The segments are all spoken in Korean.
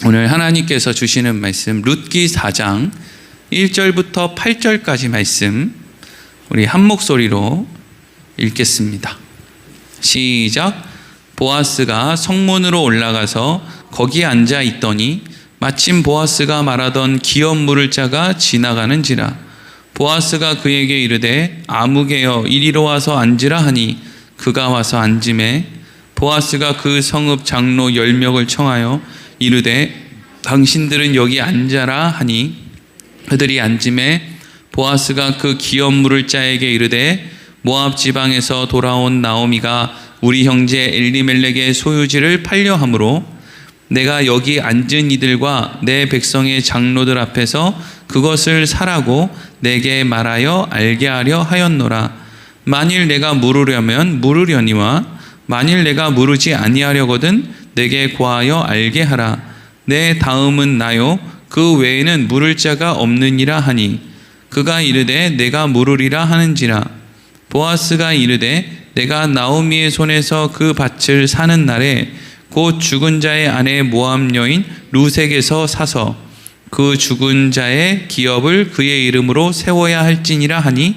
오늘 하나님께서 주시는 말씀 룻기 4장 1절부터 8절까지 말씀 우리 한 목소리로 읽겠습니다. 시작. 보아스가 성문으로 올라가서 거기에 앉아 있더니 마침 보아스가 말하던 기업 물을 자가 지나가는지라. 보아스가 그에게 이르되 아무개여 이리로 와서 앉으라 하니 그가 와서 앉음에 보아스가 그 성읍 장로 10명을 청하여 이르되 당신들은 여기 앉아라 하니 그들이 앉음에 보아스가 그 기업 물을 자에게 이르되 모압 지방에서 돌아온 나오미가 우리 형제 엘리멜렉의 소유지를 팔려 함으로 내가 여기 앉은 이들과 내 백성의 장로들 앞에서 그것을 사라고 내게 말하여 알게 하려 하였노라. 만일 내가 물으려면 물으려니와 만일 내가 물으지 아니하려거든 내게 고하여 알게 하라. 내 다음은 나요 그 외에는 물을 자가 없느니라 하니 그가 이르되 내가 물으리라 하는지라. 보아스가 이르되 내가 나오미의 손에서 그 밭을 사는 날에 곧 죽은 자의 아내 모압 여인 룻에게서 사서 그 죽은 자의 기업을 그의 이름으로 세워야 할지니라 하니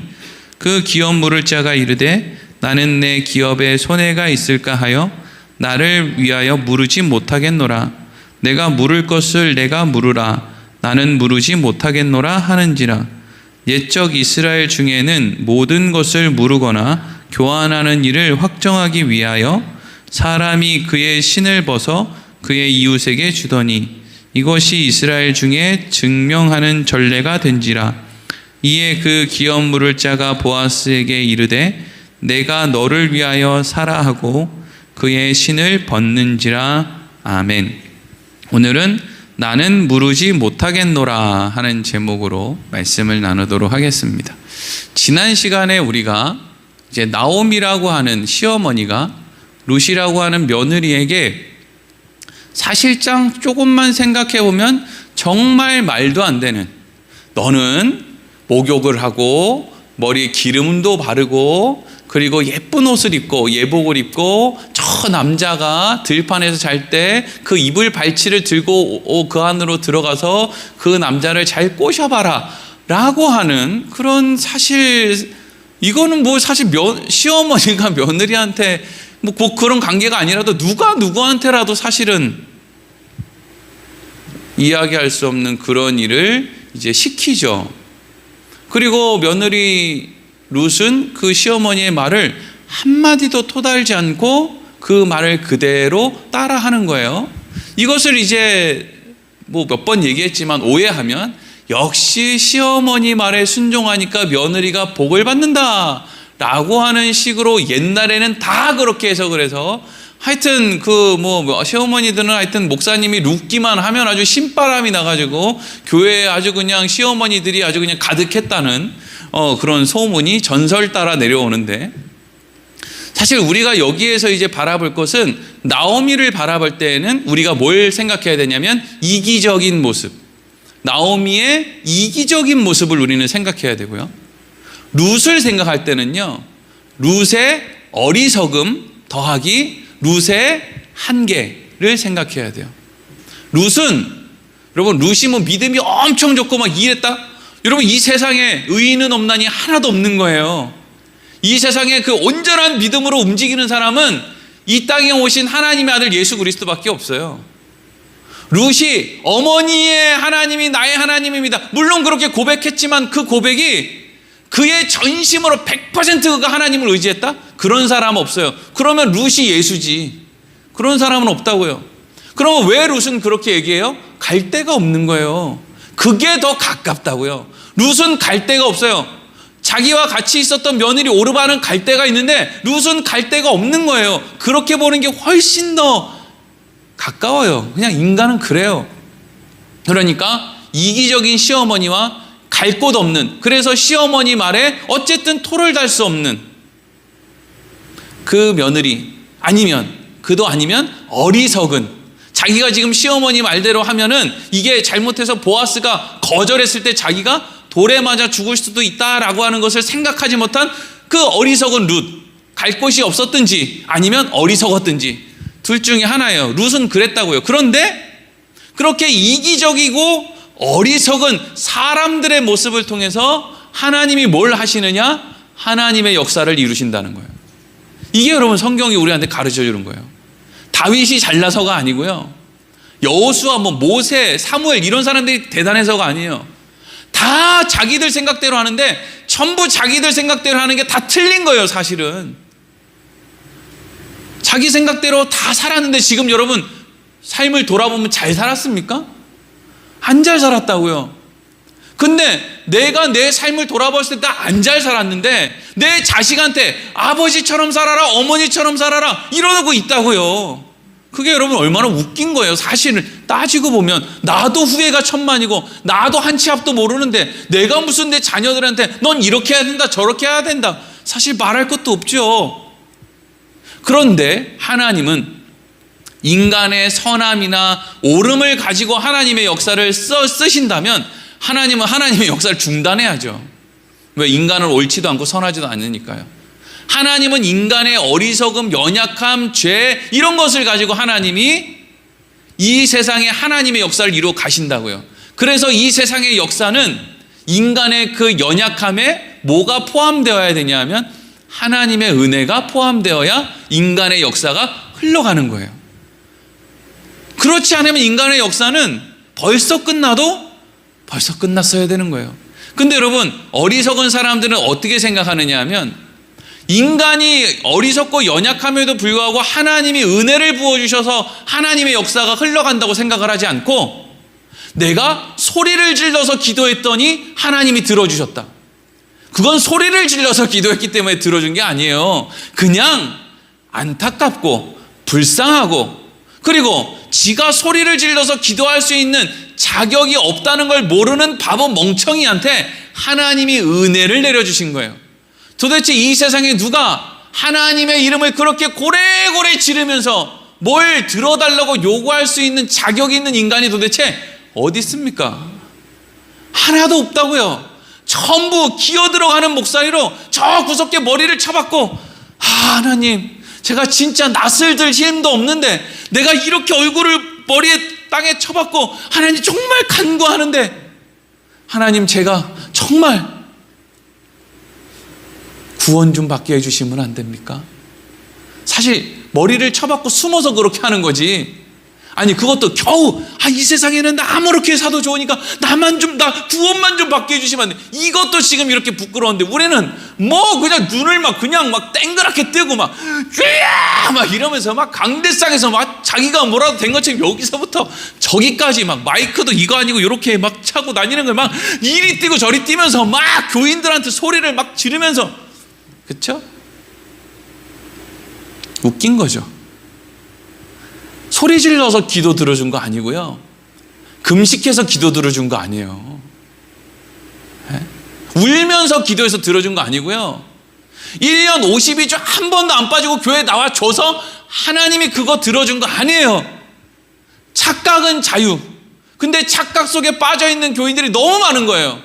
그 기업 물을 자가 이르되 나는 내 기업에 손해가 있을까 하여 나를 위하여 물으지 못하겠노라. 내가 물을 것을 내가 물으라. 나는 물으지 못하겠노라 하는지라. 옛적 이스라엘 중에는 모든 것을 물으거나 교환하는 일을 확정하기 위하여 사람이 그의 신을 벗어 그의 이웃에게 주더니 이것이 이스라엘 중에 증명하는 전례가 된지라. 이에 그 기업 물을 자가 보아스에게 이르되 내가 너를 위하여 사라 하고 그의 신을 벗는지라. 아멘. 오늘은 나는 물으지 못하겠노라 하는 제목으로 말씀을 나누도록 하겠습니다. 지난 시간에 우리가 이제 나오미라고 하는 시어머니가 룻이라고 하는 며느리에게 사실상 조금만 생각해 보면 정말 말도 안 되는, 너는 목욕을 하고 머리에 기름도 바르고 그리고 예쁜 옷을 입고 예복을 입고 저 남자가 들판에서 잘 때 그 이불 발치를 들고 그 안으로 들어가서 그 남자를 잘 꼬셔봐라 라고 하는 그런, 사실 이거는 뭐 사실 시어머니가 며느리한테 뭐 그런 관계가 아니라도 누가 누구한테라도 사실은 이야기할 수 없는 그런 일을 이제 시키죠. 그리고 며느리 룻은 그 시어머니의 말을 한마디도 토달지 않고 그 말을 그대로 따라하는 거예요. 이것을 이제 뭐 몇 번 얘기했지만 오해하면 역시 시어머니 말에 순종하니까 며느리가 복을 받는다 라고 하는 식으로 옛날에는 다 그렇게 해석을 해서 하여튼 그 시어머니들은 하여튼 목사님이 룻기만 하면 아주 신바람이 나가지고 교회에 아주 그냥 시어머니들이 아주 그냥 가득했다는 그런 소문이 전설 따라 내려오는데, 사실 우리가 여기에서 이제 바라볼 것은 나오미를 바라볼 때에는 우리가 뭘 생각해야 되냐면 이기적인 모습, 나오미의 이기적인 모습을 우리는 생각해야 되고요. 룻을 생각할 때는요, 룻의 어리석음 더하기 룻의 한계를 생각해야 돼요. 룻은, 여러분, 룻이 뭐 믿음이 엄청 좋고 막 이랬다? 여러분, 이 세상에 의인은 없나니 하나도 없는 거예요. 이 세상에 그 온전한 믿음으로 움직이는 사람은 이 땅에 오신 하나님의 아들 예수 그리스도밖에 없어요. 룻이 어머니의 하나님이 나의 하나님입니다, 물론 그렇게 고백했지만 그 고백이 그의 전심으로 100% 그가 하나님을 의지했다? 그런 사람 없어요. 그러면 룻이 예수지. 그런 사람은 없다고요. 그러면 왜 룻은 그렇게 얘기해요? 갈 데가 없는 거예요. 그게 더 가깝다고요. 룻은 갈 데가 없어요. 자기와 같이 있었던 며느리 오르바는 갈 데가 있는데 룻은 갈 데가 없는 거예요. 그렇게 보는 게 훨씬 더 가까워요. 그냥 인간은 그래요. 그러니까 이기적인 시어머니와 갈 곳 없는, 그래서 시어머니 말에 어쨌든 토를 달 수 없는 그 며느리, 아니면 그도 아니면 어리석은, 자기가 지금 시어머니 말대로 하면은 이게 잘못해서 보아스가 거절했을 때 자기가 돌에 맞아 죽을 수도 있다라고 하는 것을 생각하지 못한 그 어리석은 룻, 갈 곳이 없었든지 아니면 어리석었든지 둘 중에 하나예요. 룻은 그랬다고요. 그런데 그렇게 이기적이고 어리석은 사람들의 모습을 통해서 하나님이 뭘 하시느냐? 하나님의 역사를 이루신다는 거예요. 이게 여러분 성경이 우리한테 가르쳐 주는 거예요. 다윗이 잘나서가 아니고요. 여호수아, 모세, 사무엘 이런 사람들이 대단해서가 아니에요. 다 자기들 생각대로 하는데 전부 자기들 생각대로 하는 게 다 틀린 거예요, 사실은. 자기 생각대로 다 살았는데 지금 여러분 삶을 돌아보면 잘 살았습니까? 안 잘 살았다고요. 근데 내가 내 삶을 돌아봤을 때 안 잘 살았는데 내 자식한테 아버지처럼 살아라, 어머니처럼 살아라 이러고 있다고요. 그게 여러분 얼마나 웃긴 거예요. 사실은 따지고 보면 나도 후회가 천만이고 나도 한 치 앞도 모르는데 내가 무슨 내 자녀들한테 넌 이렇게 해야 된다 저렇게 해야 된다 사실 말할 것도 없죠. 그런데 하나님은 인간의 선함이나 옳음을 가지고 하나님의 역사를 쓰신다면 하나님은 하나님의 역사를 중단해야죠. 왜? 인간은 옳지도 않고 선하지도 않으니까요. 하나님은 인간의 어리석음, 연약함, 죄 이런 것을 가지고 하나님이 이 세상에 하나님의 역사를 이루어 가신다고요. 그래서 이 세상의 역사는 인간의 그 연약함에 뭐가 포함되어야 되냐면 하나님의 은혜가 포함되어야 인간의 역사가 흘러가는 거예요. 그렇지 않으면 인간의 역사는 벌써 끝나도 벌써 끝났어야 되는 거예요. 근데 여러분 어리석은 사람들은 어떻게 생각하느냐 하면 인간이 어리석고 연약함에도 불구하고 하나님이 은혜를 부어주셔서 하나님의 역사가 흘러간다고 생각을 하지 않고 내가 소리를 질러서 기도했더니 하나님이 들어주셨다. 그건 소리를 질러서 기도했기 때문에 들어준 게 아니에요. 그냥 안타깝고 불쌍하고 그리고 지가 소리를 질러서 기도할 수 있는 자격이 없다는 걸 모르는 바보 멍청이한테 하나님이 은혜를 내려주신 거예요. 도대체 이 세상에 누가 하나님의 이름을 그렇게 고래고래 지르면서 뭘 들어달라고 요구할 수 있는 자격이 있는 인간이 도대체 어디 있습니까? 하나도 없다고요. 전부 기어들어가는 목소리로 저 구석에 머리를 쳐박고 하나님 제가 진짜 낯을 들 힘도 없는데 내가 이렇게 얼굴을 머리에 땅에 쳐박고 하나님 정말 간구하는데 하나님 제가 정말 구원 좀 받게 해주시면 안 됩니까? 사실 머리를 쳐박고 숨어서 그렇게 하는 거지. 아니 그것도 겨우 이 세상에는 나 아무렇게 사도 좋으니까 나 구원만 좀 받게 해주시면 안 돼. 이것도 지금 이렇게 부끄러운데 우리는 그냥 눈을 그냥 땡그랗게 뜨고 막 이러면서 강대상에서 자기가 뭐라도 된 것처럼 여기서부터 저기까지 마이크도 이거 아니고 이렇게 차고 다니는 걸 이리 뛰고 저리 뛰면서 교인들한테 소리를 지르면서 그렇죠? 웃긴 거죠. 소리 질러서 기도 들어준 거 아니고요. 금식해서 기도 들어준 거 아니에요. 네? 울면서 기도해서 들어준 거 아니고요. 1년 52주 한 번도 안 빠지고 교회 나와줘서 하나님이 그거 들어준 거 아니에요. 착각은 자유. 근데 착각 속에 빠져있는 교인들이 너무 많은 거예요.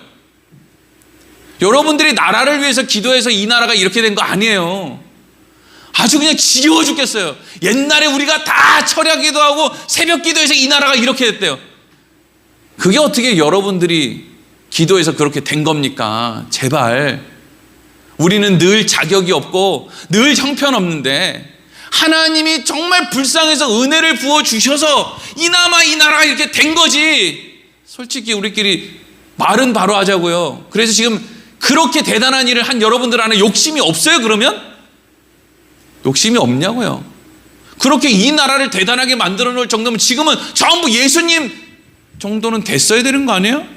여러분들이 나라를 위해서 기도해서 이 나라가 이렇게 된 거 아니에요. 아주 그냥 지겨워 죽겠어요. 옛날에 우리가 다 철야 기도하고 새벽 기도해서 이 나라가 이렇게 됐대요. 그게 어떻게 여러분들이 기도해서 그렇게 된 겁니까? 제발. 우리는 늘 자격이 없고 늘 형편없는데 하나님이 정말 불쌍해서 은혜를 부어주셔서 이나마 이 나라가 이렇게 된 거지. 솔직히 우리끼리 말은 바로 하자고요. 그래서 지금 그렇게 대단한 일을 한 여러분들 안에 욕심이 없어요 그러면? 욕심이 없냐고요. 그렇게 이 나라를 대단하게 만들어 놓을 정도면 지금은 전부 예수님 정도는 됐어야 되는 거 아니에요?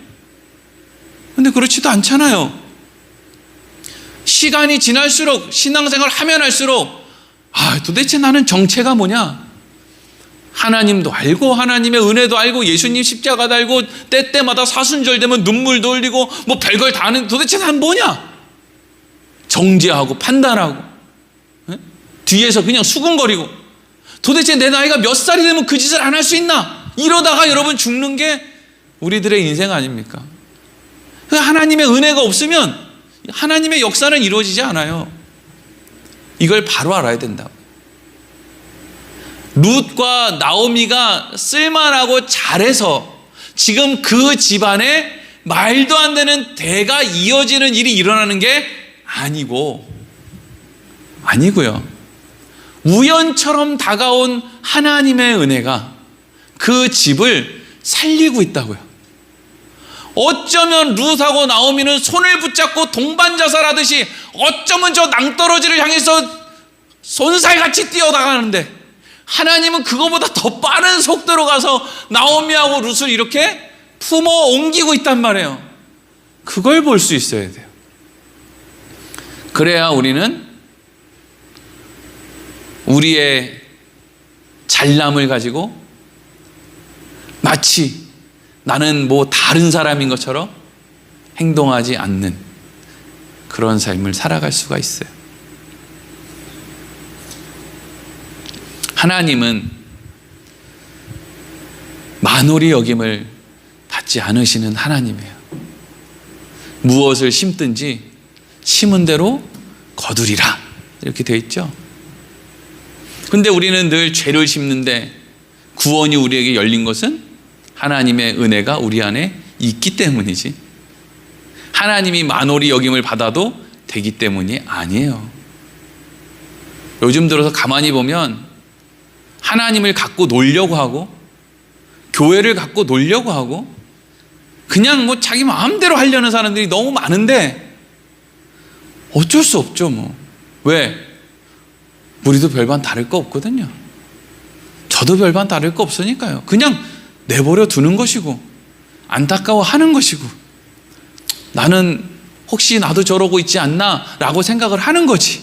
근데 그렇지도 않잖아요. 시간이 지날수록 신앙생활 하면 할수록 도대체 나는 정체가 뭐냐? 하나님도 알고 하나님의 은혜도 알고 예수님 십자가도 알고 때때마다 사순절 되면 눈물도 흘리고 별걸 다 하는 도대체 난 뭐냐? 정죄하고 판단하고 뒤에서 그냥 수근거리고 도대체 내 나이가 몇 살이 되면 그 짓을 안 할 수 있나? 이러다가 여러분 죽는 게 우리들의 인생 아닙니까? 하나님의 은혜가 없으면 하나님의 역사는 이루어지지 않아요. 이걸 바로 알아야 된다. 룻과 나오미가 쓸만하고 잘해서 지금 그 집안에 말도 안 되는 대가 이어지는 일이 일어나는 게 아니고요. 우연처럼 다가온 하나님의 은혜가 그 집을 살리고 있다고요. 어쩌면 룻하고 나오미는 손을 붙잡고 동반자살하듯이 어쩌면 저 낭떠러지를 향해서 손살같이 뛰어나가는데 하나님은 그거보다 더 빠른 속도로 가서 나오미하고 룻을 이렇게 품어 옮기고 있단 말이에요. 그걸 볼 수 있어야 돼요. 그래야 우리는 우리의 잘남을 가지고 마치 나는 뭐 다른 사람인 것처럼 행동하지 않는 그런 삶을 살아갈 수가 있어요. 하나님은 만홀히 여김을 받지 않으시는 하나님이에요. 무엇을 심든지 심은 대로 거두리라 이렇게 되어 있죠. 근데 우리는 늘 죄를 심는데 구원이 우리에게 열린 것은 하나님의 은혜가 우리 안에 있기 때문이지, 하나님이 만홀히 여김을 받아도 되기 때문이 아니에요. 요즘 들어서 가만히 보면 하나님을 갖고 놀려고 하고 교회를 갖고 놀려고 하고 그냥 뭐 자기 마음대로 하려는 사람들이 너무 많은데 어쩔 수 없죠. 뭐 왜? 우리도 별반 다를 거 없거든요. 저도 별반 다를 거 없으니까요. 그냥 내버려 두는 것이고 안타까워하는 것이고 나는 혹시 나도 저러고 있지 않나 라고 생각을 하는 거지.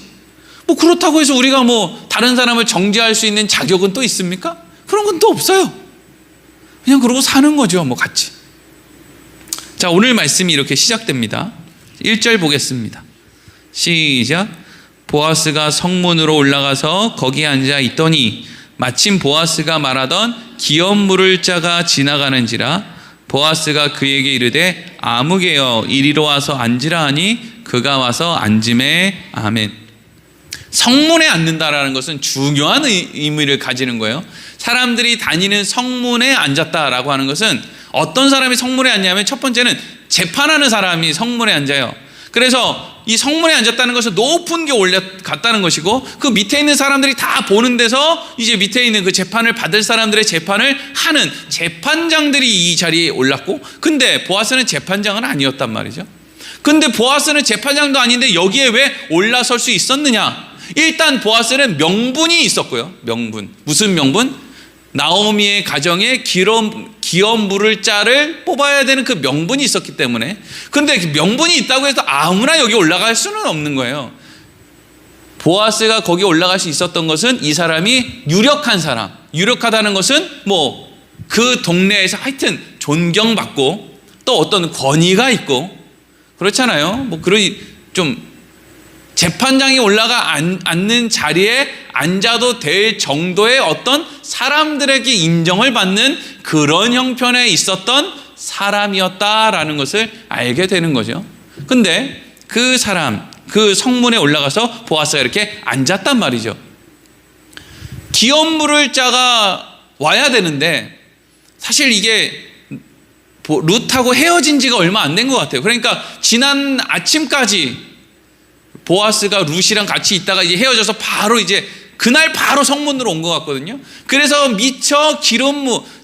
뭐 그렇다고 해서 우리가 뭐 다른 사람을 정죄할 수 있는 자격은 또 있습니까? 그런 건 또 없어요. 그냥 그러고 사는 거죠, 뭐 같이. 자, 오늘 말씀이 이렇게 시작됩니다. 1절 보겠습니다. 시작. 보아스가 성문으로 올라가서 거기에 앉아 있더니 마침 보아스가 말하던 기업 물을 자가 지나가는지라. 보아스가 그에게 이르되 아무개여 이리로 와서 앉으라 하니 그가 와서 앉음에. 아멘. 성문에 앉는다라는 것은 중요한 의미를 가지는 거예요. 사람들이 다니는 성문에 앉았다라고 하는 것은 어떤 사람이 성문에 앉냐면 첫 번째는 재판하는 사람이 성문에 앉아요. 그래서 이 성문에 앉았다는 것은 높은 게 올라갔다는 것이고 그 밑에 있는 사람들이 다 보는 데서 이제 밑에 있는 그 재판을 받을 사람들의 재판을 하는 재판장들이 이 자리에 올랐고, 근데 보아스는 재판장은 아니었단 말이죠. 근데 보아스는 재판장도 아닌데 여기에 왜 올라설 수 있었느냐? 일단 보아스는 명분이 있었고요. 명분. 무슨 명분? 나오미의 가정에 기업 물을 자를 뽑아야 되는 그 명분이 있었기 때문에. 근데 그 명분이 있다고 해서 아무나 여기 올라갈 수는 없는 거예요. 보아스가 거기 올라갈 수 있었던 것은 이 사람이 유력한 사람. 유력하다는 것은 뭐 그 동네에서 하여튼 존경받고 또 어떤 권위가 있고 그렇잖아요. 뭐 그런 좀 재판장이 올라가 앉는 자리에 앉아도 될 정도의 어떤 사람들에게 인정을 받는 그런 형편에 있었던 사람이었다라는 것을 알게 되는 거죠. 근데 그 사람, 그 성문에 올라가서 보아스가 이렇게 앉았단 말이죠. 기업 물을 자가 와야 되는데 사실 이게 룻하고 헤어진 지가 얼마 안 된 것 같아요. 그러니까 지난 아침까지 보아스가 룻이랑 같이 있다가 이제 헤어져서 바로 이제 그날 바로 성문으로 온 것 같거든요. 그래서 미처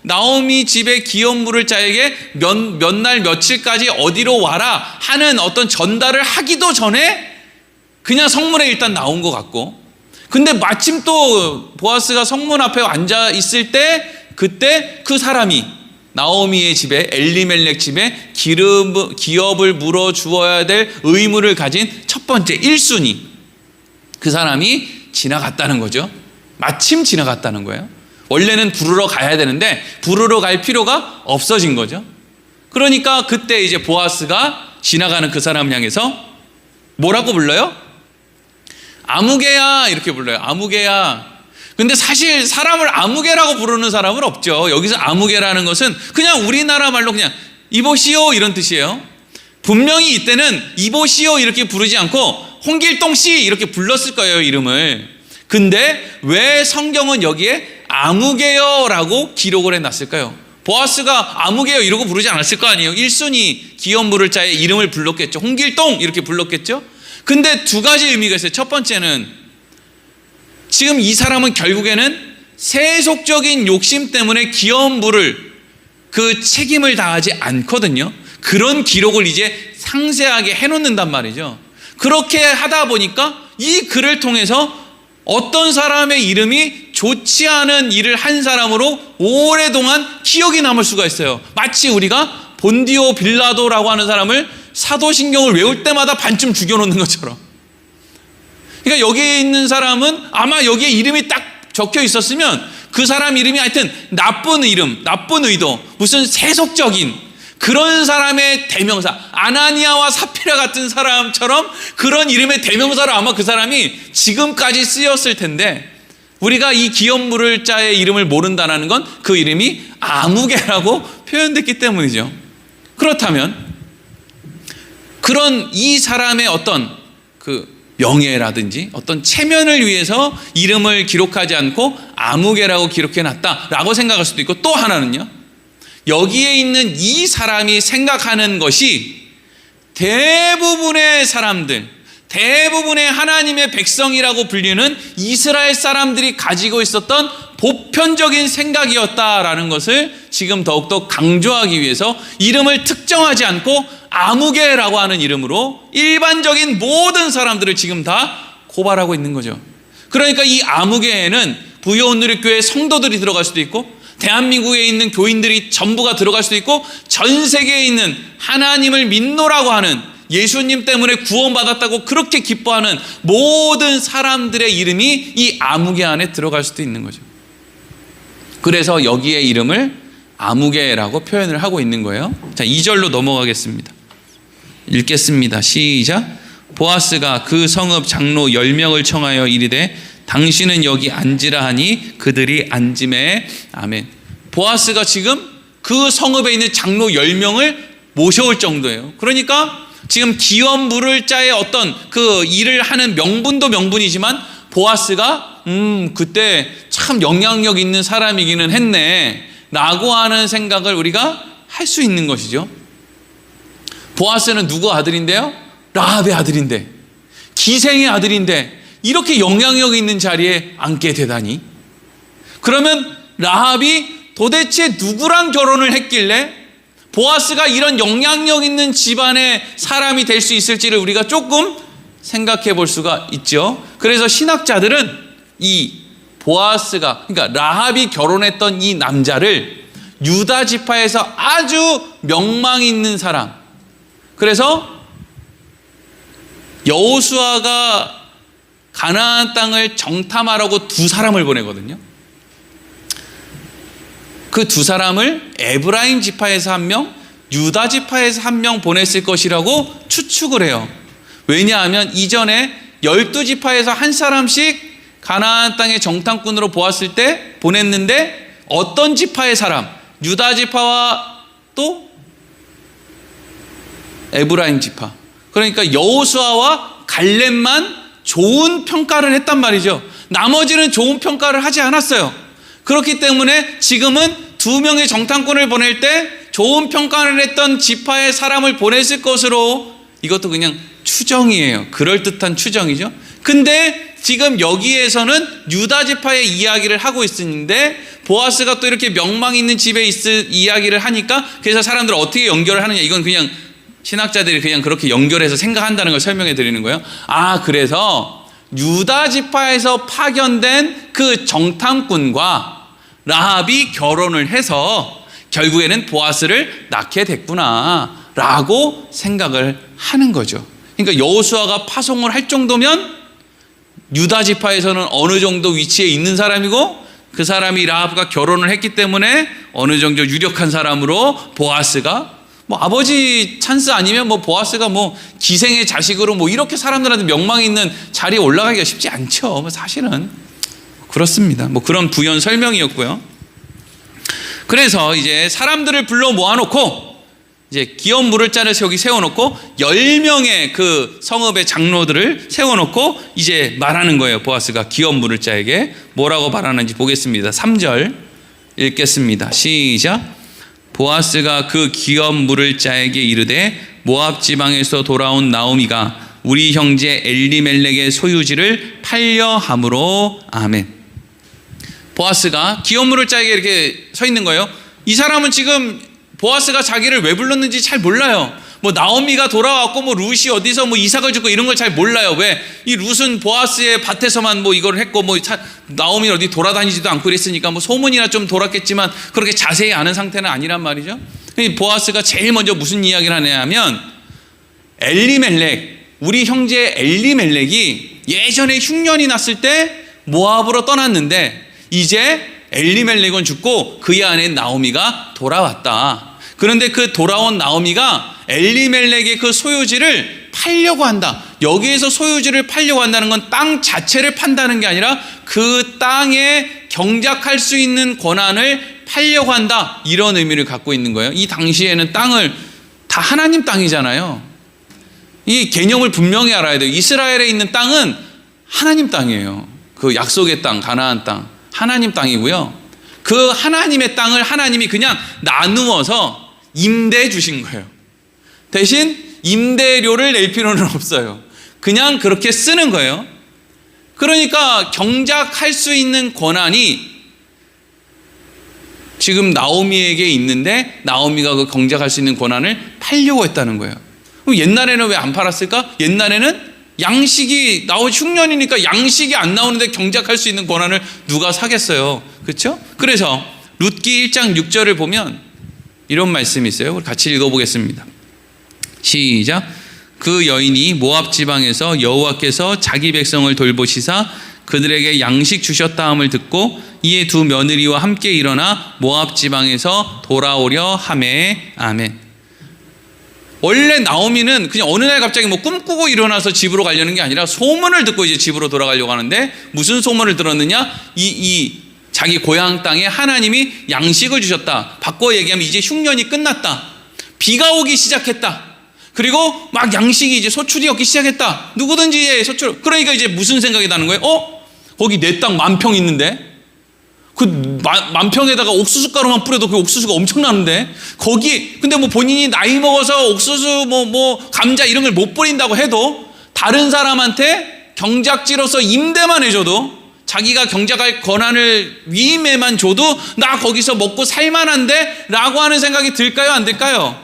나오미 집에 기업 물을 자에게 몇 날 며칠까지 어디로 와라 하는 어떤 전달을 하기도 전에 그냥 성문에 일단 나온 것 같고, 근데 마침 또 보아스가 성문 앞에 앉아 있을 때 그때 그 사람이 나오미의 집에, 엘리멜렉 집에 기업을 물어 주어야 될 의무를 가진 첫 번째 1순위, 그 사람이 지나갔다는 거죠. 마침 지나갔다는 거예요. 원래는 부르러 가야 되는데 부르러 갈 필요가 없어진 거죠. 그러니까 그때 이제 보아스가 지나가는 그 사람을 향해서 뭐라고 불러요? 아무개야 이렇게 불러요. 아무개야. 근데 사실 사람을 아무개라고 부르는 사람은 없죠. 여기서 아무개라는 것은 그냥 우리나라 말로 그냥 이보시오 이런 뜻이에요. 분명히 이때는 이보시오 이렇게 부르지 않고 홍길동 씨 이렇게 불렀을 거예요, 이름을. 근데 왜 성경은 여기에 아무개요라고 기록을 해놨을까요? 보아스가 아무개요 이러고 부르지 않았을 거 아니에요. 1순위 기업 물을 자의 이름을 불렀겠죠. 홍길동 이렇게 불렀겠죠. 근데 두 가지 의미가 있어요. 첫 번째는 지금 이 사람은 결국에는 세속적인 욕심 때문에 기업 물을 그 책임을 다하지 않거든요. 그런 기록을 이제 상세하게 해놓는단 말이죠. 그렇게 하다 보니까 이 글을 통해서 어떤 사람의 이름이 좋지 않은 일을 한 사람으로 오랫동안 기억이 남을 수가 있어요. 마치 우리가 본디오 빌라도라고 하는 사람을 사도신경을 외울 때마다 반쯤 죽여놓는 것처럼. 그러니까 여기에 있는 사람은 아마 여기에 이름이 딱 적혀 있었으면 그 사람 이름이 하여튼 나쁜 이름, 나쁜 의도, 무슨 세속적인 그런 사람의 대명사, 아나니아와 사피라 같은 사람처럼 그런 이름의 대명사로 아마 그 사람이 지금까지 쓰였을 텐데, 우리가 이 기업 물을 자의 이름을 모른다는 건 그 이름이 아무개라고 표현됐기 때문이죠. 그렇다면 그런 이 사람의 어떤 그 명예라든지 어떤 체면을 위해서 이름을 기록하지 않고 아무개라고 기록해놨다라고 생각할 수도 있고, 또 하나는요, 여기에 있는 이 사람이 생각하는 것이 대부분의 사람들, 대부분의 하나님의 백성이라고 불리는 이스라엘 사람들이 가지고 있었던 보편적인 생각이었다라는 것을 지금 더욱더 강조하기 위해서 이름을 특정하지 않고 아무개라고 하는 이름으로 일반적인 모든 사람들을 지금 다 고발하고 있는 거죠. 그러니까 이 아무개에는 부여온누리교회 성도들이 들어갈 수도 있고, 대한민국에 있는 교인들이 전부가 들어갈 수도 있고, 전 세계에 있는 하나님을 믿노라고 하는, 예수님 때문에 구원받았다고 그렇게 기뻐하는 모든 사람들의 이름이 이 아무개 안에 들어갈 수도 있는 거죠. 그래서 여기에 이름을 아무개라고 표현을 하고 있는 거예요. 자, 2절로 넘어가겠습니다. 읽겠습니다. 시작. 보아스가 그 성읍 장로 10명을 청하여 이르되 당신은 여기 앉으라 하니 그들이 앉음에. 아멘. 보아스가 지금 그 성읍에 있는 장로 10명을 모셔올 정도예요. 그러니까 지금 기업 물을 자의 어떤 그 일을 하는 명분도 명분이지만, 보아스가 그때 참 영향력 있는 사람이기는 했네 라고 하는 생각을 우리가 할 수 있는 것이죠. 보아스는 누구 아들인데요? 라합의 아들인데, 기생의 아들인데 이렇게 영향력 있는 자리에 앉게 되다니. 그러면 라합이 도대체 누구랑 결혼을 했길래 보아스가 이런 영향력 있는 집안의 사람이 될 수 있을지를 우리가 조금 생각해 볼 수가 있죠. 그래서 신학자들은 이 보아스가, 그러니까 라합이 결혼했던 이 남자를 유다 지파에서 아주 명망 있는 사람, 그래서 여호수아가 가나안 땅을 정탐하라고 두 사람을 보내거든요. 그 두 사람을 에브라임 지파에서 한 명, 유다 지파에서 한 명 보냈을 것이라고 추측을 해요. 왜냐하면 이전에 12지파에서 한 사람씩 가나안 땅의 정탐꾼으로 보았을 때 보냈는데, 어떤 지파의 사람, 유다 지파와 또 에브라임 지파, 그러니까 여호수아와 갈렙만 좋은 평가를 했단 말이죠. 나머지는 좋은 평가를 하지 않았어요. 그렇기 때문에 지금은 2명의 정탐꾼을 보낼 때 좋은 평가를 했던 지파의 사람을 보냈을 것으로, 이것도 그냥 추정이에요. 그럴듯한 추정이죠. 근데 지금 여기에서는 유다 지파의 이야기를 하고 있는데, 보아스가 또 이렇게 명망 있는 집에 있을 이야기를 하니까, 그래서 사람들을 어떻게 연결을 하느냐, 이건 그냥 신학자들이 그냥 그렇게 연결해서 생각한다는 걸 설명해 드리는 거예요. 아, 그래서 유다 지파에서 파견된 그 정탐꾼과 라합이 결혼을 해서 결국에는 보아스를 낳게 됐구나 라고 생각을 하는 거죠. 그러니까 여호수아가 파송을 할 정도면 유다 지파에서는 어느 정도 위치에 있는 사람이고, 그 사람이 라합과 결혼을 했기 때문에 어느 정도 유력한 사람으로 보아스가, 뭐 아버지 찬스 아니면 뭐 보아스가 뭐 기생의 자식으로 뭐 이렇게 사람들한테 명망 있는 자리에 올라가기가 쉽지 않죠. 뭐 사실은 그렇습니다. 뭐 그런 부연 설명이었고요. 그래서 이제 사람들을 불러 모아놓고 이제 기업 물을 자를 여기 세워놓고 10명의 그 성읍의 장로들을 세워놓고 이제 말하는 거예요. 보아스가 기업 물을 자에게 뭐라고 말하는지 보겠습니다. 3절 읽겠습니다. 시작. 보아스가 그 기업 물을 자에게 이르되 모압 지방에서 돌아온 나오미가 우리 형제 엘리멜렉의 소유지를 팔려 함으로. 아멘. 보아스가 기업 물을 자에게 이렇게 서 있는 거예요. 이 사람은 지금 보아스가 자기를 왜 불렀는지 잘 몰라요. 뭐 나오미가 돌아왔고 뭐 룻이 어디서 뭐 이삭을 짓고 이런 걸 잘 몰라요. 왜? 이 룻은 보아스의 밭에서만 뭐 이걸 했고 뭐 나오미는 어디 돌아다니지도 않고 이랬으니까 뭐 소문이나 좀 돌았겠지만 그렇게 자세히 아는 상태는 아니란 말이죠. 보아스가 제일 먼저 무슨 이야기를 하냐면 엘리멜렉, 우리 형제 엘리멜렉이 예전에 흉년이 났을 때 모압으로 떠났는데 이제 엘리멜렉은 죽고 그의 아내 나오미가 돌아왔다. 그런데 그 돌아온 나오미가 엘리멜렉의 그 소유지를 팔려고 한다. 여기에서 소유지를 팔려고 한다는 건 땅 자체를 판다는 게 아니라 그 땅에 경작할 수 있는 권한을 팔려고 한다. 이런 의미를 갖고 있는 거예요. 이 당시에는 땅을 다 하나님 땅이잖아요. 이 개념을 분명히 알아야 돼요. 이스라엘에 있는 땅은 하나님 땅이에요. 그 약속의 땅, 가나안 땅. 하나님 땅이고요. 그 하나님의 땅을 하나님이 그냥 나누어서 임대해 주신 거예요. 대신 임대료를 낼 필요는 없어요. 그냥 그렇게 쓰는 거예요. 그러니까 경작할 수 있는 권한이 지금 나오미에게 있는데 나오미가 그 경작할 수 있는 권한을 팔려고 했다는 거예요. 그럼 옛날에는 왜 안 팔았을까? 옛날에는 양식이 흉년이니까 양식이 안 나오는데 경작할 수 있는 권한을 누가 사겠어요? 그렇죠? 그래서 룻기 1장 6절을 보면 이런 말씀이 있어요. 우리 같이 읽어보겠습니다. 시작. 그 여인이 모압 지방에서 여호와께서 자기 백성을 돌보시사 그들에게 양식 주셨다 함을 듣고 이에 두 며느리와 함께 일어나 모압 지방에서 돌아오려 하매. 아멘. 원래 나오미는 그냥 어느 날 갑자기 뭐 꿈꾸고 일어나서 집으로 가려는 게 아니라 소문을 듣고 이제 집으로 돌아가려고 하는데 무슨 소문을 들었느냐? 자기 고향 땅에 하나님이 양식을 주셨다. 바꿔 얘기하면 이제 흉년이 끝났다. 비가 오기 시작했다. 그리고 막 양식이 이제 소출이 없기 시작했다. 누구든지 소출. 그러니까 이제 무슨 생각이 나는 거예요? 거기 내 땅 10,000평 있는데 그 10,000평에다가 옥수수 가루만 뿌려도 그 옥수수가 엄청나는데 거기 근데 뭐 본인이 나이 먹어서 옥수수 뭐 감자 이런 걸 못 뿌린다고 해도 다른 사람한테 경작지로서 임대만 해줘도 자기가 경작할 권한을 위임에만 줘도 나 거기서 먹고 살만한데 라고 하는 생각이 들까요? 안 들까요?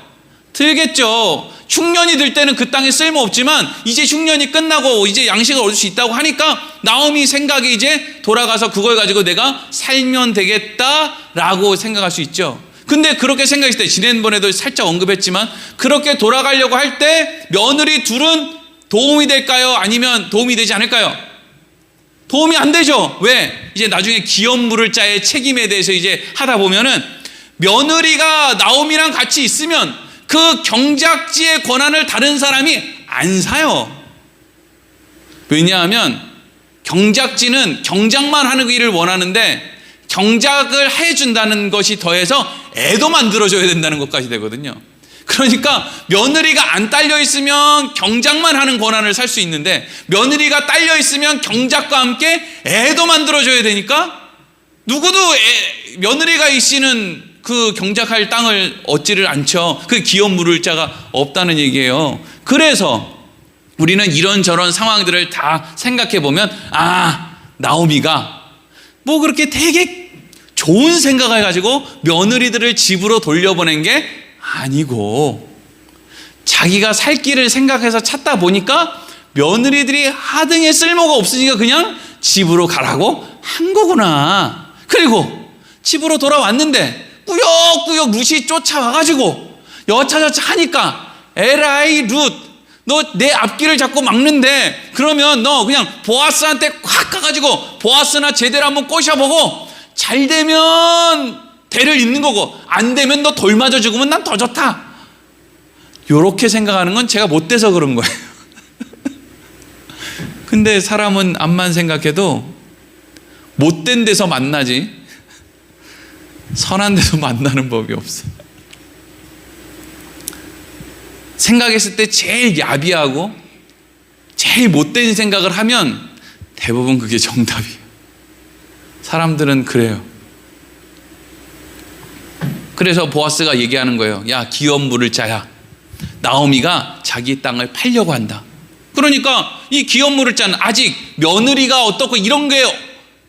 들겠죠. 흉년이 들 때는 그 땅에 쓸모없지만 이제 흉년이 끝나고 이제 양식을 얻을 수 있다고 하니까 나오미 생각이 이제 돌아가서 그걸 가지고 내가 살면 되겠다라고 생각할 수 있죠. 근데 그렇게 생각했을 때 지난번에도 살짝 언급했지만 그렇게 돌아가려고 할 때 며느리 둘은 도움이 될까요? 아니면 도움이 되지 않을까요? 도움이 안 되죠. 왜? 이제 나중에 기업 물을 자의 책임에 대해서 이제 하다 보면은 며느리가 나오미랑 같이 있으면 그 경작지의 권한을 다른 사람이 안 사요. 왜냐하면 경작지는 경작만 하는 일을 원하는데 경작을 해준다는 것이 더해서 애도 만들어줘야 된다는 것까지 되거든요. 그러니까 며느리가 안 딸려 있으면 경작만 하는 권한을 살 수 있는데 며느리가 딸려 있으면 경작과 함께 애도 만들어줘야 되니까 누구도 며느리가 있이는 그 경작할 땅을 얻지를 않죠. 그 기업 물을 자가 없다는 얘기예요. 그래서 우리는 이런저런 상황들을 다 생각해 보면 나오미가 뭐 그렇게 되게 좋은 생각을 가지고 며느리들을 집으로 돌려보낸 게 아니고 자기가 살 길을 생각해서 찾다 보니까 며느리들이 하등에 쓸모가 없으니까 그냥 집으로 가라고 한 거구나. 그리고 집으로 돌아왔는데 꾸역꾸역 룻이 쫓아와가지고 여차저차 하니까 에라이 룻, 너 내 앞길을 자꾸 막는데 그러면 너 그냥 보아스한테 콱 가가지고 보아스나 제대로 한번 꼬셔보고 잘 되면 대를 잇는 거고 안 되면 너 돌 맞아 죽으면 난 더 좋다. 요렇게 생각하는 건 제가 못돼서 그런 거예요. 근데 사람은 암만 생각해도 못된 데서 만나지 선한 데서 만나는 법이 없어. 생각했을 때 제일 야비하고 제일 못된 생각을 하면 대부분 그게 정답이에요. 사람들은 그래요. 그래서 보아스가 얘기하는 거예요. 야, 기업 물을 자야, 나오미가 자기 땅을 팔려고 한다. 그러니까 이 기업 물을 자는, 아직 며느리가 어떻고 이런 게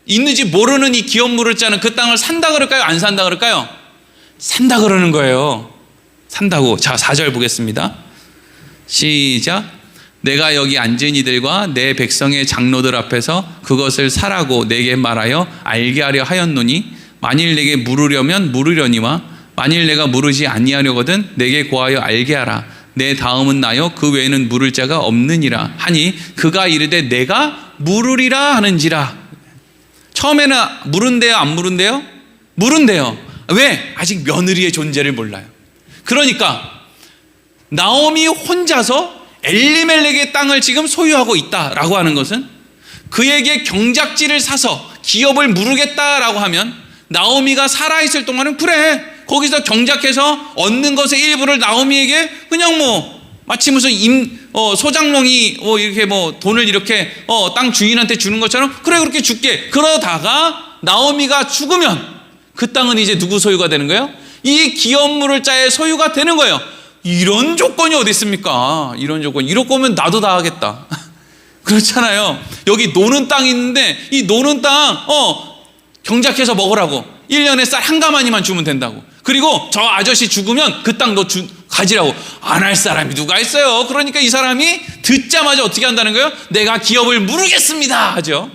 있는지 모르는 이 기업 물을 자는 그 땅을 산다 그럴까요? 안 산다 그럴까요? 산다 그러는 거예요. 산다고. 자, 4절 보겠습니다. 시작. 내가 여기 앉은 이들과 내 백성의 장로들 앞에서 그것을 사라고 내게 말하여 알게 하려 하였노니, 만일 내게 물으려면 물으려니와 만일 내가 물으지 아니하려거든 내게 고하여 알게 하라. 내 다음은 나요 그 외에는 물을 자가 없느니라 하니, 그가 이르되 내가 물으리라 하는지라. 처음에는 물은대요, 안 물은대요? 물은대요. 왜? 아직 며느리의 존재를 몰라요. 그러니까 나오미 혼자서 엘리멜렉의 땅을 지금 소유하고 있다라고 하는 것은, 그에게 경작지를 사서 기업을 무르겠다라고 하면 나오미가 살아있을 동안은 그래, 거기서 경작해서 얻는 것의 일부를 나오미에게 그냥 마치 무슨 소장농이 이렇게 돈을 이렇게 땅 주인한테 주는 것처럼 그래 그렇게 줄게. 그러다가 나오미가 죽으면 그 땅은 이제 누구 소유가 되는 거예요? 이 기업 물을 자의 소유가 되는 거예요. 이런 조건이 어디 있습니까? 이런 조건. 이럴 거면 나도 다 하겠다. 그렇잖아요. 여기 노는 땅이 있는데 이 노는 땅 경작해서 먹으라고. 1년에 쌀 한 가마니만 주면 된다고. 그리고 저 아저씨 죽으면 그 땅 너 가지라고. 안 할 사람이 누가 있어요? 그러니까 이 사람이 듣자마자 어떻게 한다는 거예요? 내가 기업을 무르겠습니다 하죠.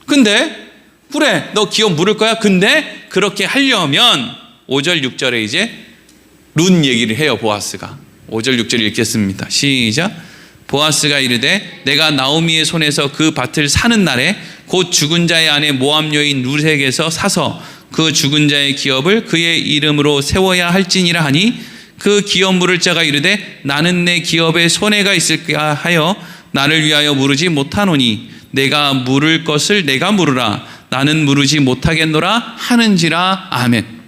근데 그래, 너 기업 무를 거야? 근데 그렇게 하려면 5절 6절에 이제 룬 얘기를 해요. 보아스가 5절 6절 읽겠습니다. 시작. 보아스가 이르되 내가 나오미의 손에서 그 밭을 사는 날에 곧 죽은 자의 아내 모압 여인 룻에게서 사서 그 죽은 자의 기업을 그의 이름으로 세워야 할지니라 하니, 그 기업 물을 자가 이르되 나는 내 기업에 손해가 있을까 하여 나를 위하여 물으지 못하노니 내가 물을 것을 내가 물으라. 나는 물으지 못하겠노라 하는지라. 아멘.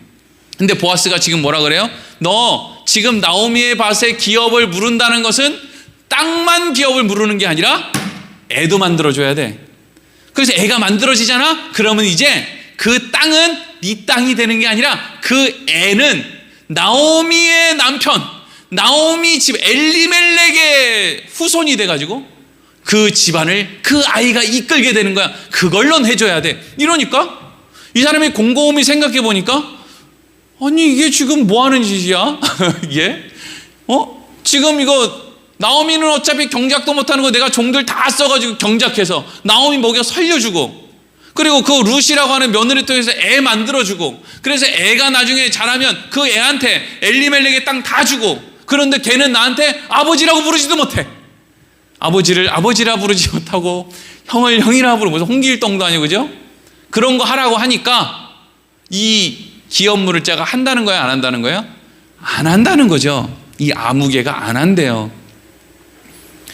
근데 보아스가 지금 뭐라 그래요? 너 지금 나오미의 밭에 기업을 무른다는 것은 땅만 기업을 무르는 게 아니라 애도 만들어줘야 돼. 그래서 애가 만들어지잖아? 그러면 이제 그 땅은 네 땅이 되는 게 아니라 그 애는 나오미의 남편, 나오미 집 엘리멜렉의 후손이 돼가지고 그 집안을 그 아이가 이끌게 되는 거야. 그걸 넌 해줘야 돼. 이러니까 이 사람이 곰곰이 생각해 보니까, 아니 이게 지금 뭐 하는 짓이야? 이게 지금 이거 나오미는 어차피 경작도 못하는 거 내가 종들 다 써가지고 경작해서 나오미 먹여 살려주고, 그리고 그 룻이라고 하는 며느리 통해서 애 만들어주고, 그래서 애가 나중에 자라면 그 애한테 엘리멜렉의 땅 다 주고, 그런데 걔는 나한테 아버지라고 부르지도 못해. 아버지를 아버지라 부르지 못하고 형을 형이라 부르고, 무슨 홍길동도 아니고 그죠? 그런 거 하라고 하니까 이 기업 물을 자가 한다는 거야, 안 한다는 거야? 안 한다는 거죠. 이 아무개가 안 한대요.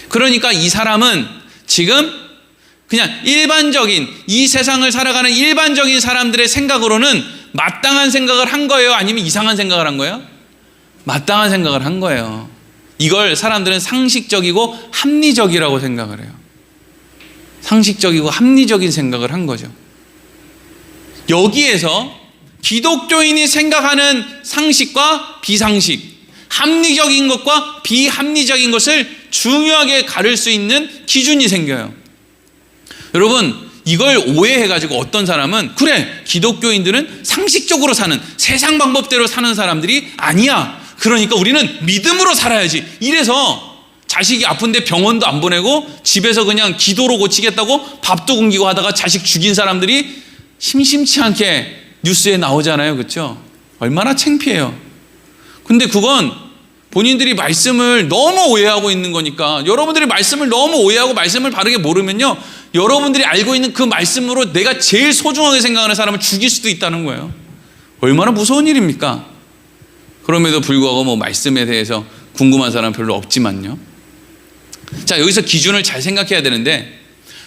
그러니까 이 사람은 지금 그냥 일반적인 이 세상을 살아가는 일반적인 사람들의 생각으로는 마땅한 생각을 한 거예요? 아니면 이상한 생각을 한 거예요? 마땅한 생각을 한 거예요. 이걸 사람들은 상식적이고 합리적이라고 생각을 해요. 상식적이고 합리적인 생각을 한 거죠. 여기에서 기독교인이 생각하는 상식과 비상식, 합리적인 것과 비합리적인 것을 중요하게 가릴 수 있는 기준이 생겨요. 여러분, 이걸 오해해가지고 어떤 사람은 그래, 기독교인들은 상식적으로 사는, 세상 방법대로 사는 사람들이 아니야. 그러니까 우리는 믿음으로 살아야지. 이래서 자식이 아픈데 병원도 안 보내고 집에서 그냥 기도로 고치겠다고 밥도 굶기고 하다가 자식 죽인 사람들이 심심치 않게 뉴스에 나오잖아요. 그렇죠? 얼마나 창피해요. 근데 그건 본인들이 말씀을 너무 오해하고 있는 거니까, 여러분들이 말씀을 너무 오해하고 말씀을 바르게 모르면요, 여러분들이 알고 있는 그 말씀으로 내가 제일 소중하게 생각하는 사람을 죽일 수도 있다는 거예요. 얼마나 무서운 일입니까? 그럼에도 불구하고 말씀에 대해서 궁금한 사람 별로 없지만요. 자, 여기서 기준을 잘 생각해야 되는데,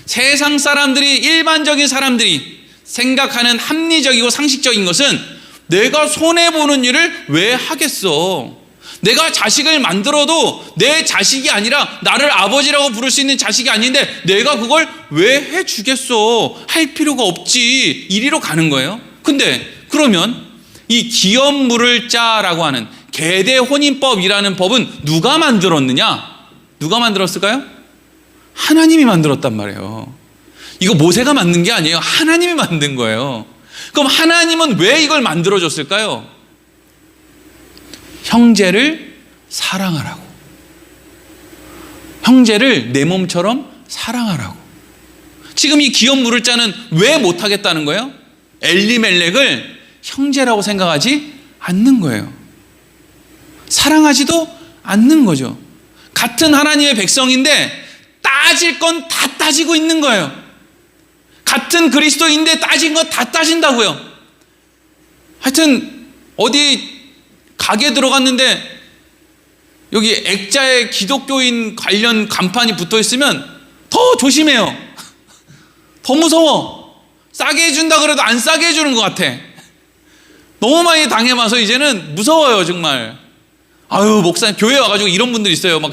세상 사람들이, 일반적인 사람들이 생각하는 합리적이고 상식적인 것은 내가 손해보는 일을 왜 하겠어? 내가 자식을 만들어도 내 자식이 아니라 나를 아버지라고 부를 수 있는 자식이 아닌데 내가 그걸 왜 해주겠어? 할 필요가 없지. 이리로 가는 거예요. 근데 그러면 이 기업 물을 짜라고 하는 계대 혼인법이라는 법은 누가 만들었느냐? 누가 만들었을까요? 하나님이 만들었단 말이에요. 이거 모세가 만든 게 아니에요. 하나님이 만든 거예요. 그럼 하나님은 왜 이걸 만들어줬을까요? 형제를 사랑하라고. 형제를 내 몸처럼 사랑하라고. 지금 이 기업 물을 짜는 왜 못하겠다는 거예요? 엘리멜렉을 형제라고 생각하지 않는 거예요. 사랑하지도 않는 거죠. 같은 하나님의 백성인데 따질 건 다 따지고 있는 거예요. 같은 그리스도인데 따진 건 다 따진다고요. 하여튼 어디 가게 들어갔는데 여기 액자에 기독교인 관련 간판이 붙어 있으면 더 조심해요. 더 무서워. 싸게 해준다 그래도 안 싸게 해주는 것 같아. 너무 많이 당해봐서 이제는 무서워요, 정말. 아유, 목사님, 교회 와가지고 이런 분들 있어요. 막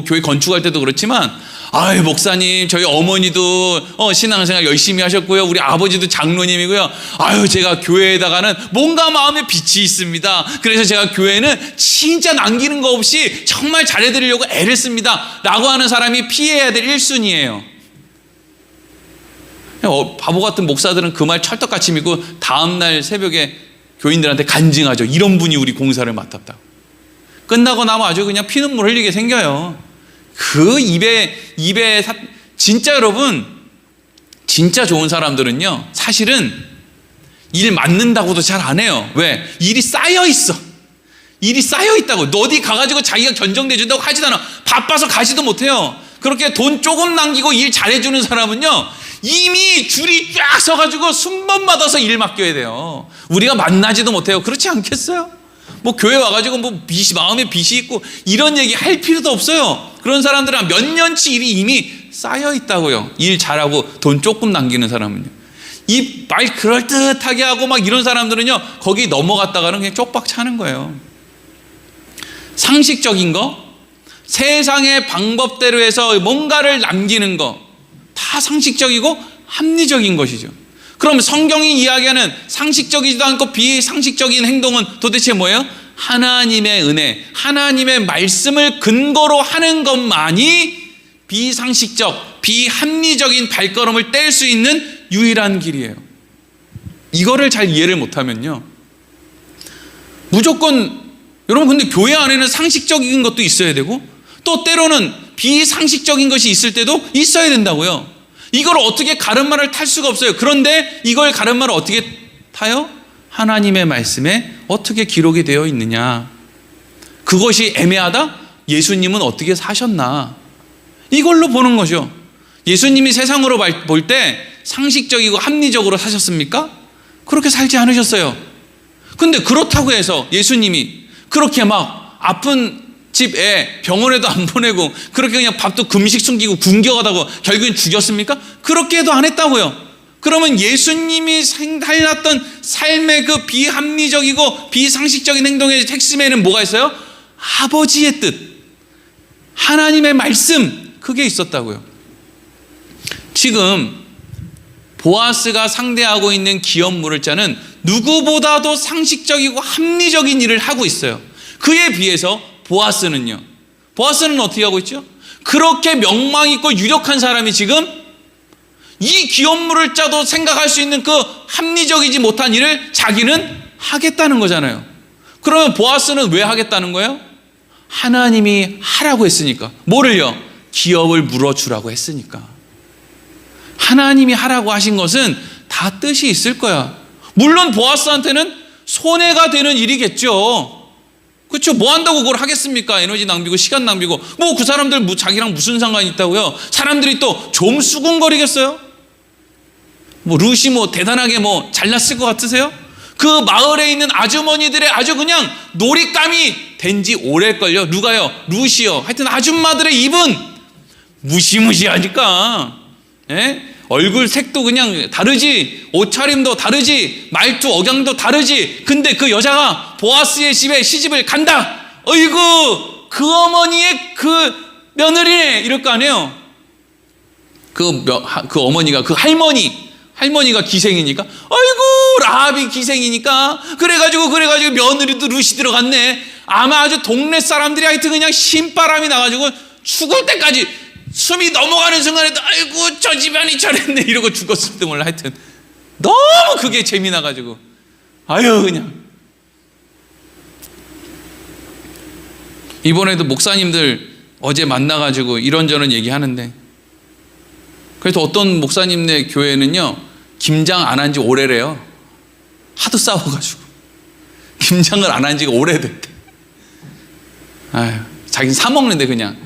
교회 건축할 때도 그렇지만, 아유, 목사님, 저희 어머니도 신앙생활 열심히 하셨고요. 우리 아버지도 장로님이고요. 아유, 제가 교회에다가는 뭔가 마음에 빛이 있습니다. 그래서 제가 교회는 진짜 남기는 거 없이 정말 잘해드리려고 애를 씁니다. 라고 하는 사람이 피해야 될 1순위예요. 바보 같은 목사들은 그 말 찰떡같이 믿고 다음날 새벽에 교인들한테 간증하죠. 이런 분이 우리 공사를 맡았다. 끝나고 나면 아주 그냥 피눈물 흘리게 생겨요. 그 진짜 여러분, 진짜 좋은 사람들은요, 사실은 일 맡는다고도 잘 안 해요. 왜? 일이 쌓여 있어. 일이 쌓여 있다고. 어디 가가지고 자기가 견정돼 준다고 하지도 않아. 바빠서 가지도 못해요. 그렇게 돈 조금 남기고 일 잘해주는 사람은요, 이미 줄이 쫙 서가지고 순번 받아서 일 맡겨야 돼요. 우리가 만나지도 못해요. 그렇지 않겠어요? 뭐 교회 와가지고 뭐 마음에 빚이 있고 이런 얘기 할 필요도 없어요. 그런 사람들은 몇 년치 일이 이미 쌓여 있다고요. 일 잘하고 돈 조금 남기는 사람은요. 이 말 그럴듯하게 하고 막 이런 사람들은요, 거기 넘어갔다가는 그냥 쪽박 차는 거예요. 상식적인 거, 세상의 방법대로 해서 뭔가를 남기는 거, 다 상식적이고 합리적인 것이죠. 그럼 성경이 이야기하는 상식적이지도 않고 비상식적인 행동은 도대체 뭐예요? 하나님의 은혜, 하나님의 말씀을 근거로 하는 것만이 비상식적, 비합리적인 발걸음을 뗄 수 있는 유일한 길이에요. 이거를 잘 이해를 못하면요, 무조건, 여러분 근데 교회 안에는 상식적인 것도 있어야 되고 또 때로는 비상식적인 것이 있을 때도 있어야 된다고요. 이걸 어떻게 가르마를 탈 수가 없어요. 그런데 이걸 가르마를 어떻게 타요? 하나님의 말씀에 어떻게 기록이 되어 있느냐. 그것이 애매하다? 예수님은 어떻게 사셨나. 이걸로 보는 거죠. 예수님이 세상으로 볼 때 상식적이고 합리적으로 사셨습니까? 그렇게 살지 않으셨어요. 근데 그렇다고 해서 예수님이 그렇게 막 아픈 집에 병원에도 안 보내고 그렇게 그냥 밥도 금식 숨기고 군경하다고 결국엔 죽였습니까? 그렇게 해도 안 했다고요. 그러면 예수님이 살았던 삶의 그 비합리적이고 비상식적인 행동의 핵심에는 뭐가 있어요? 아버지의 뜻, 하나님의 말씀, 그게 있었다고요. 지금 보아스가 상대하고 있는 기업 물을 자는 누구보다도 상식적이고 합리적인 일을 하고 있어요. 그에 비해서 보아스는 어떻게 하고 있죠? 그렇게 명망 있고 유력한 사람이 지금 이 기업물을 짜도 생각할 수 있는 그 합리적이지 못한 일을 자기는 하겠다는 거잖아요. 그러면 보아스는 왜 하겠다는 거예요? 하나님이 하라고 했으니까. 뭐를요? 기업을 물어주라고 했으니까. 하나님이 하라고 하신 것은 다 뜻이 있을 거야. 물론 보아스한테는 손해가 되는 일이겠죠. 그렇죠? 뭐 한다고 그걸 하겠습니까? 에너지 낭비고 시간 낭비고. 뭐 그 사람들 자기랑 무슨 상관이 있다고요? 사람들이 또 좀 수군거리겠어요? 뭐 루시 뭐 대단하게 뭐 잘났을 것 같으세요? 그 마을에 있는 아주머니들의 아주 그냥 놀잇감이 된 지 오래걸요. 누가요? 루시요. 하여튼 아줌마들의 입은 무시무시하니까. 예? 얼굴 색도 그냥 다르지, 옷차림도 다르지, 말투 억양도 다르지. 근데 그 여자가 보아스의 집에 시집을 간다. 어이구 그 어머니의 그 며느리네 이럴 거 아니에요. 그 어머니가 그 할머니가 기생이니까 아이고 라합이 기생이니까 그래가지고 며느리도 룻이 들어갔네. 아마 아주 동네 사람들이 하여튼 그냥 신바람이 나가지고 죽을 때까지 숨이 넘어가는 순간에도 아이고 저 집안이 저랬네 이러고 죽었을지도 몰라. 하여튼 너무 그게 재미나가지고 아유 그냥. 이번에도 목사님들 어제 만나가지고 이런저런 얘기하는데, 그래서 어떤 목사님네 교회는요 김장 안 한 지 오래래요. 하도 싸워가지고 김장을 안 한 지가 오래됐대. 아유, 자기는 사 먹는데 그냥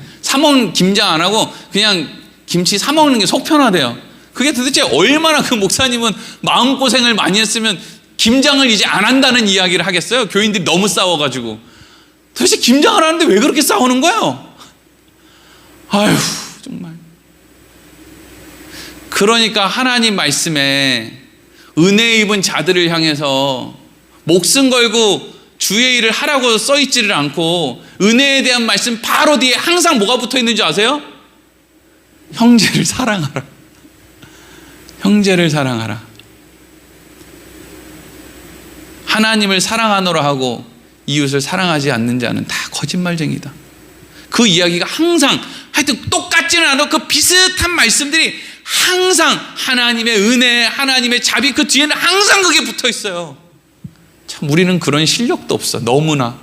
김장 안 하고 그냥 김치 사 먹는 게 속 편하대요. 그게 도대체 얼마나 그 목사님은 마음고생을 많이 했으면 김장을 이제 안 한다는 이야기를 하겠어요? 교인들이 너무 싸워가지고. 도대체 김장을 하는데 왜 그렇게 싸우는 거예요? 아유 정말. 그러니까 하나님 말씀에 은혜 입은 자들을 향해서 목숨 걸고 주의 일을 하라고 써있지를 않고 은혜에 대한 말씀 바로 뒤에 항상 뭐가 붙어 있는 줄 아세요? 형제를 사랑하라. 형제를 사랑하라. 하나님을 사랑하노라 하고 이웃을 사랑하지 않는 자는 다 거짓말쟁이다. 그 이야기가 항상 하여튼 똑같지는 않아도 그 비슷한 말씀들이 항상 하나님의 은혜, 하나님의 자비 그 뒤에는 항상 그게 붙어 있어요. 참 우리는 그런 실력도 없어. 너무나.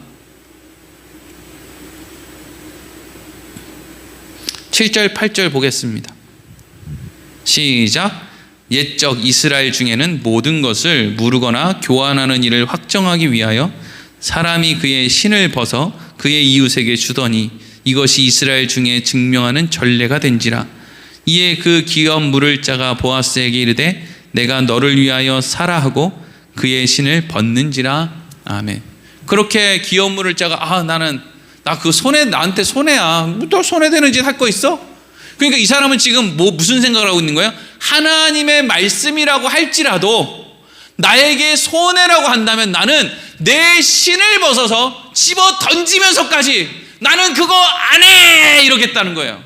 7절 8절 보겠습니다. 시작. 옛적 이스라엘 중에는 모든 것을 무르거나 교환하는 일을 확정하기 위하여 사람이 그의 신을 벗어 그의 이웃에게 주더니 이것이 이스라엘 중에 증명하는 전례가 된지라. 이에 그 기업 물을 자가 보아스에게 이르되 내가 너를 위하여 사라 하고 그의 신을 벗는지라. 아멘. 그렇게 기업 물을 자가 나 그 손해 나한테 손해야. 또 손해되는 짓 할 거 있어? 그러니까 이 사람은 지금 무슨 생각을 하고 있는 거예요? 하나님의 말씀이라고 할지라도 나에게 손해라고 한다면 나는 내 신을 벗어서 집어 던지면서까지 나는 그거 안 해! 이러겠다는 거예요.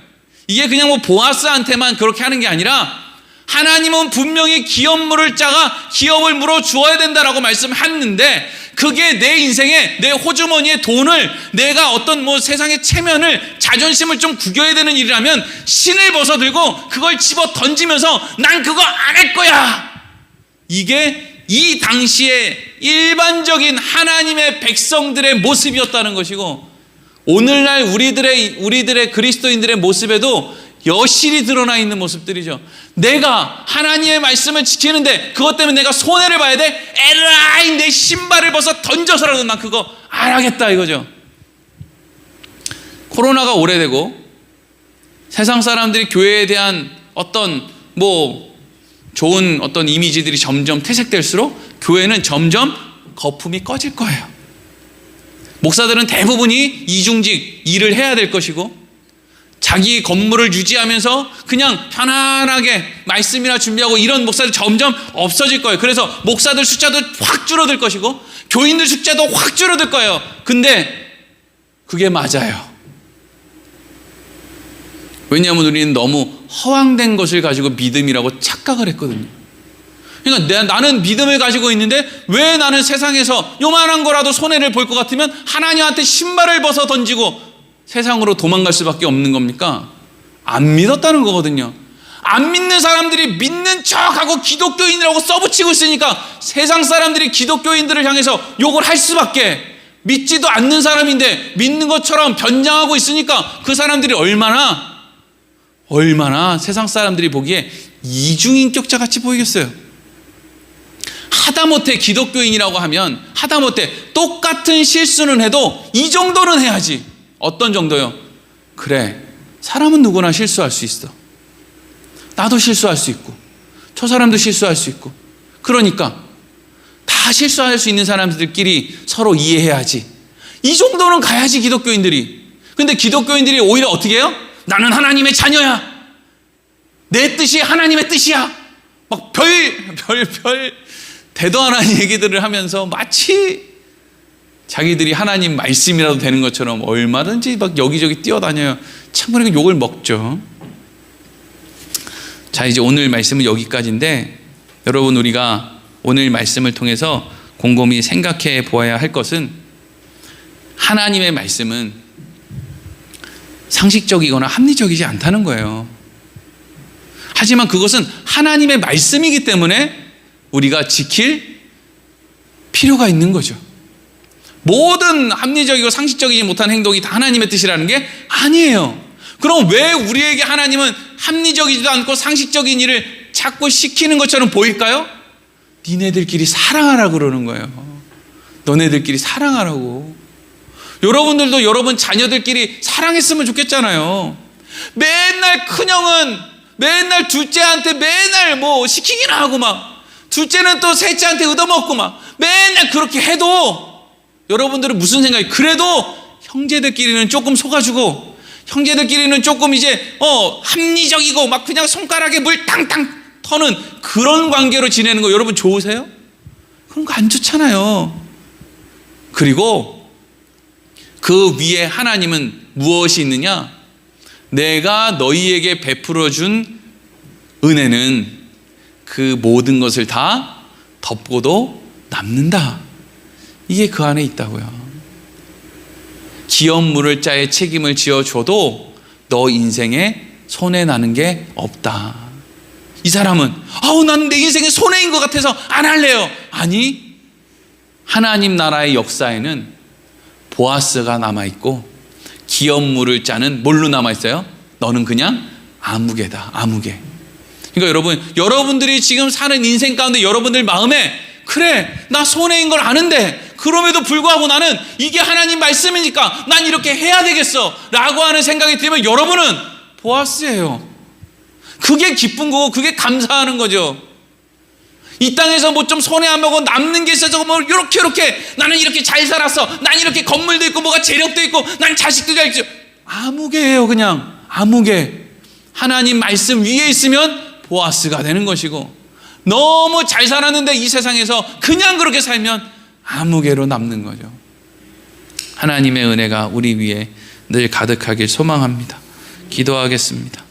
이게 그냥 보아스한테만 그렇게 하는 게 아니라 하나님은 분명히 기업 물을 자가 기업을 물어 주어야 된다라고 말씀했는데 그게 내 인생에 내 호주머니에 돈을 내가 어떤 세상의 체면을 자존심을 좀 구겨야 되는 일이라면 신을 벗어 들고 그걸 집어 던지면서 난 그거 안 할 거야. 이게 이 당시에 일반적인 하나님의 백성들의 모습이었다는 것이고 오늘날 우리들의 그리스도인들의 모습에도 여실히 드러나 있는 모습들이죠. 내가 하나님의 말씀을 지키는데 그것 때문에 내가 손해를 봐야 돼? 에라이 내 신발을 벗어 던져서라도 난 그거 안 하겠다 이거죠. 코로나가 오래되고 세상 사람들이 교회에 대한 어떤 좋은 어떤 이미지들이 점점 퇴색될수록 교회는 점점 거품이 꺼질 거예요. 목사들은 대부분이 이중직 일을 해야 될 것이고 자기 건물을 유지하면서 그냥 편안하게 말씀이나 준비하고 이런 목사들 점점 없어질 거예요. 그래서 목사들 숫자도 확 줄어들 것이고 교인들 숫자도 확 줄어들 거예요. 근데 그게 맞아요. 왜냐하면 우리는 너무 허황된 것을 가지고 믿음이라고 착각을 했거든요. 그러니까 나는 믿음을 가지고 있는데 왜 나는 세상에서 요만한 거라도 손해를 볼 것 같으면 하나님한테 신발을 벗어 던지고 세상으로 도망갈 수밖에 없는 겁니까? 안 믿었다는 거거든요. 안 믿는 사람들이 믿는 척하고 기독교인이라고 써붙이고 있으니까 세상 사람들이 기독교인들을 향해서 욕을 할 수밖에. 믿지도 않는 사람인데 믿는 것처럼 변장하고 있으니까 그 사람들이 얼마나 세상 사람들이 보기에 이중인격자 같이 보이겠어요. 하다못해 기독교인이라고 하면 하다못해 똑같은 실수는 해도 이 정도는 해야지. 어떤 정도요? 그래, 사람은 누구나 실수할 수 있어. 나도 실수할 수 있고 저 사람도 실수할 수 있고 그러니까 다 실수할 수 있는 사람들끼리 서로 이해해야지. 이 정도는 가야지 기독교인들이. 근데 기독교인들이 오히려 어떻게 해요? 나는 하나님의 자녀야. 내 뜻이 하나님의 뜻이야. 막 별 대도 안 하는 얘기들을 하면서 마치 자기들이 하나님 말씀이라도 되는 것처럼 얼마든지 막 여기저기 뛰어다녀요. 참 그러니까 욕을 먹죠. 자, 이제 오늘 말씀은 여기까지인데, 여러분, 우리가 오늘 말씀을 통해서 곰곰이 생각해 보아야 할 것은, 하나님의 말씀은 상식적이거나 합리적이지 않다는 거예요. 하지만 그것은 하나님의 말씀이기 때문에 우리가 지킬 필요가 있는 거죠. 모든 합리적이고 상식적이지 못한 행동이 다 하나님의 뜻이라는 게 아니에요. 그럼 왜 우리에게 하나님은 합리적이지도 않고 상식적인 일을 자꾸 시키는 것처럼 보일까요? 니네들끼리 사랑하라 그러는 거예요. 너네들끼리 사랑하라고. 여러분들도 여러분 자녀들끼리 사랑했으면 좋겠잖아요. 맨날 큰형은 맨날 둘째한테 맨날 뭐 시키기나 하고 막, 둘째는 또 셋째한테 얻어먹고 막, 맨날 그렇게 해도 여러분들은 무슨 생각이, 그래도 형제들끼리는 조금 속아주고, 형제들끼리는 조금 이제 합리적이고 막 그냥 손가락에 물 탕탕 터는 그런 관계로 지내는 거 여러분 좋으세요? 그런 거 안 좋잖아요. 그리고 그 위에 하나님은 무엇이 있느냐? 내가 너희에게 베풀어 준 은혜는 그 모든 것을 다 덮고도 남는다. 이게 그 안에 있다고요. 기업 물을 자의 책임을 지어줘도 너 인생에 손해나는 게 없다. 이 사람은 나는 내 인생에 손해인 것 같아서 안 할래요. 아니, 하나님 나라의 역사에는 보아스가 남아있고 기업 물을 자는 뭘로 남아있어요? 너는 그냥 아무개다. 아무개. 그러니까 여러분들이 지금 사는 인생 가운데 여러분들 마음에, 그래, 나 손해인 걸 아는데 그럼에도 불구하고 나는 이게 하나님 말씀이니까 난 이렇게 해야 되겠어 라고 하는 생각이 들면 여러분은 보아스예요. 그게 기쁜 거고 그게 감사하는 거죠. 이 땅에서 뭐 좀 손해 안 보고 남는 게 있어서 뭐 이렇게 나는 이렇게 잘 살았어, 난 이렇게 건물도 있고 뭐가 재력도 있고 난 자식도 잘 있죠. 아무개예요. 그냥 아무개. 하나님 말씀 위에 있으면 보아스가 되는 것이고, 너무 잘 살았는데 이 세상에서 그냥 그렇게 살면 아무개로 남는 거죠. 하나님의 은혜가 우리 위에 늘 가득하길 소망합니다. 기도하겠습니다.